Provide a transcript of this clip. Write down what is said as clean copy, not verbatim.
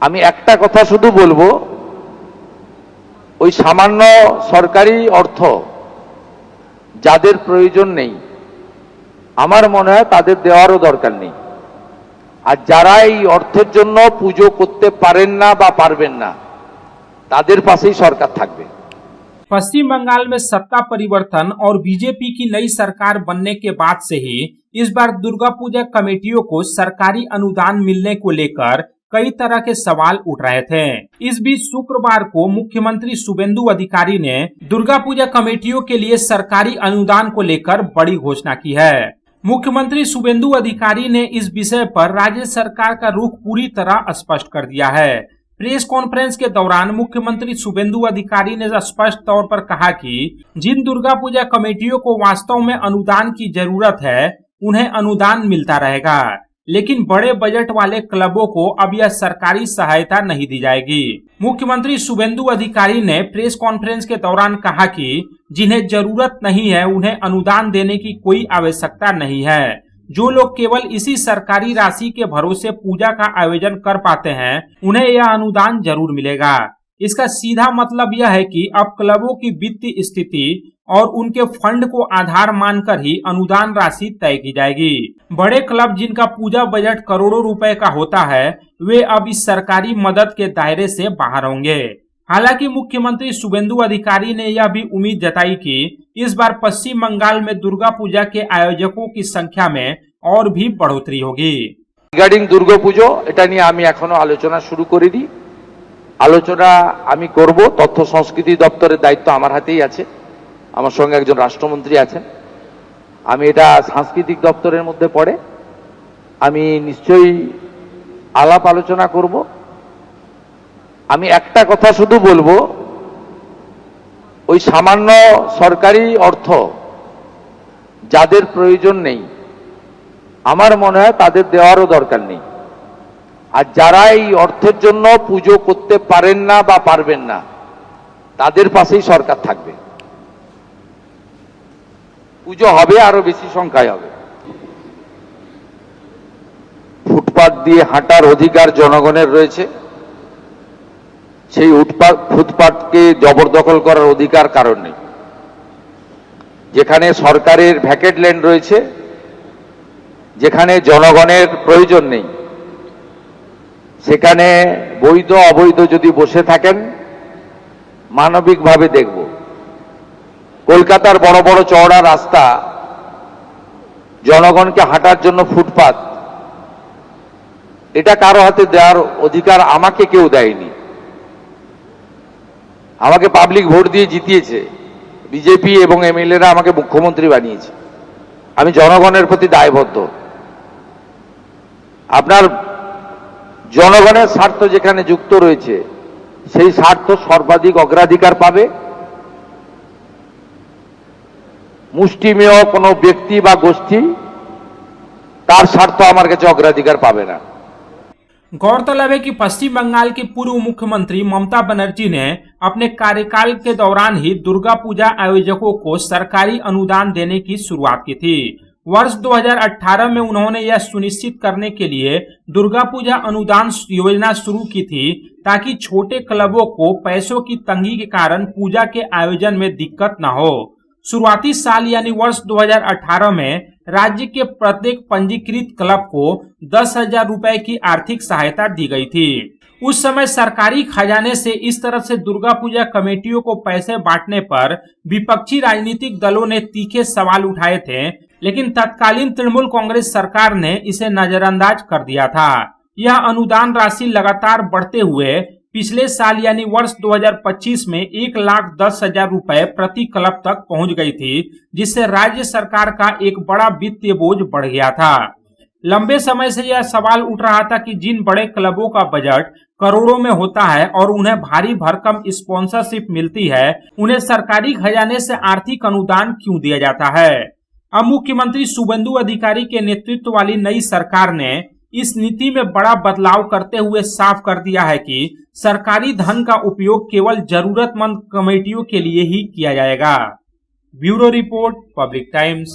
আমি একটা কথা শুধু বলবো, ওই সামান্য সরকারি অর্থ যাদের প্রয়োজন নেই আমার মনে হয় তাদের দেওয়ারও দরকার নেই। আর যারা এই অর্থের জন্য পুজো করতে পারেন না বা পারবেন না তাদের পাশেই সরকার থাকবে। पश्चिम बंगाल में सत्ता परिवर्तन और बीजेपी की नई सरकार बनने के बाद से ही इस बार दुर्गा पूजा कमेटियों को सरकारी अनुदान मिलने को लेकर कई तरह के सवाल उठ रहे थे। इस बीच शुक्रवार को मुख्यमंत्री शुभेंदु अधिकारी ने दुर्गा पूजा कमेटियों के लिए सरकारी अनुदान को लेकर बड़ी घोषणा की है। मुख्यमंत्री शुभेंदु अधिकारी ने इस विषय पर राज्य सरकार का रुख पूरी तरह स्पष्ट कर दिया है। प्रेस कॉन्फ्रेंस के दौरान मुख्यमंत्री शुभेंदु अधिकारी ने स्पष्ट तौर पर कहा कि जिन दुर्गा पूजा कमेटियों को वास्तव में अनुदान की जरूरत है उन्हें अनुदान मिलता रहेगा, लेकिन बड़े बजट वाले क्लबों को अब यह सरकारी सहायता नहीं दी जाएगी। मुख्यमंत्री शुभेंदु अधिकारी ने प्रेस कॉन्फ्रेंस के दौरान कहा कि जिन्हें जरूरत नहीं है उन्हें अनुदान देने की कोई आवश्यकता नहीं है। जो लोग केवल इसी सरकारी राशि के भरोसे पूजा का आयोजन कर पाते हैं उन्हें यह अनुदान जरूर मिलेगा। इसका सीधा मतलब यह है कि अब क्लबों की वित्तीय स्थिति और उनके फंड को आधार मानकर ही अनुदान राशि तय की जाएगी। बड़े क्लब जिनका पूजा बजट करोड़ों रुपए का होता है वे अब इस सरकारी मदद के दायरे से बाहर होंगे। हालांकि मुख्यमंत्री शुभेंदु अधिकारी ने यह भी उम्मीद जताई कि इस बार पश्चिम बंगाल में दुर्गा पूजा के आयोजकों की संख्या में और भी बढ़ोतरी होगी। रिगार्डिंग दुर्गा पूजो এটা নিয়ে আমি এখনো আলোচনা শুরু করিনি। আলোচনা আমি করব, তথ্য সংস্কৃতি দপ্তরের দায়িত্ব আমার হাতেই আছে, আমার সঙ্গে একজন রাষ্ট্রমন্ত্রী আছেন। আমি এটা সাংস্কৃতিক দপ্তরের মধ্যে পড়ে, আমি নিশ্চয়ই আলাপ আলোচনা করব। আমি একটা কথা শুধু বলবো, ওই সামান্য সরকারি অর্থ যাদের প্রয়োজন নেই আমার মনে হয় তাদের দেওয়ারও দরকার নেই। আর যারা এই অর্থের জন্য পুজো করতে পারেন না বা পারবেন না তাদের পাশেই সরকার থাকবে। পুজো হবে, আরো বেশি সংখ্যায় হবে। ফুটপাত দিয়ে হাঁটার অধিকার জনগণের রয়েছে, সেই ফুটপাতকে জবরদখল করার অধিকার কারণ নেই। যেখানে সরকারের ভ্যাকেট ল্যান্ড রয়েছে, যেখানে জনগণের প্রয়োজন নেই, সেখানে বৈধ অবৈধ যদি বসে থাকেন মানবিকভাবে দেখব। কলকাতার বড় বড় চওড়া রাস্তা, জনগণকে হাঁটার জন্য ফুটপাত, এটা কারো হাতে দেওয়ার অধিকার আমাকে কেউ দেয়নি। আমাকে পাবলিক ভোট দিয়ে জিতিয়েছে, বিজেপি এবং এমএলএরা আমাকে মুখ্যমন্ত্রী বানিয়েছে। আমি জনগণের প্রতি দায়বদ্ধ। আপনার জনগণের স্বার্থ যেখানে যুক্ত রয়েছে সেই স্বার্থ সর্বাধিক অগ্রাধিকার পাবে। মুষ্টিমেয় কোনো ব্যক্তি বা গোষ্ঠী তার স্বার্থ আমার কাছে অগ্রাধিকার পাবে না। गौरतलब है कि पश्चिम बंगाल की पूर्व मुख्यमंत्री ममता बनर्जी ने अपने कार्यकाल के दौरान ही दुर्गा पूजा आयोजकों को सरकारी अनुदान देने की शुरुआत की थी। वर्ष 2018 में उन्होंने यह सुनिश्चित करने के लिए दुर्गा पूजा अनुदान योजना शुरू की थी ताकि छोटे क्लबों को पैसों की तंगी के कारण पूजा के आयोजन में दिक्कत न हो। शुरुआती साल यानी वर्ष 2018 में राज्य के प्रत्येक पंजीकृत क्लब को 10,000 रुपए की आर्थिक सहायता दी गई थी। उस समय सरकारी खजाने से इस तरफ से दुर्गा पूजा कमेटियों को पैसे बांटने पर विपक्षी राजनीतिक दलों ने तीखे सवाल उठाए थे, लेकिन तत्कालीन तृणमूल कांग्रेस सरकार ने इसे नजरअंदाज कर दिया था। यह अनुदान राशि लगातार बढ़ते हुए पिछले साल यानी वर्ष 2025 में 1,10,000 रुपए प्रति क्लब तक पहुंच गई थी, जिससे राज्य सरकार का एक बड़ा वित्तीय बोझ बढ़ गया था। लंबे समय से यह सवाल उठ रहा था कि जिन बड़े क्लबों का बजट करोड़ों में होता है और उन्हें भारी भरकम स्पॉन्सरशिप मिलती है, उन्हें सरकारी खजाने से आर्थिक अनुदान क्यों दिया जाता है। अब मुख्यमंत्री शुभेंदु अधिकारी के नेतृत्व वाली नई सरकार ने इस नीति में बड़ा बदलाव करते हुए साफ कर दिया है कि सरकारी धन का उपयोग केवल जरूरतमंद कमेटियों के लिए ही किया जाएगा। Bureau report, public times.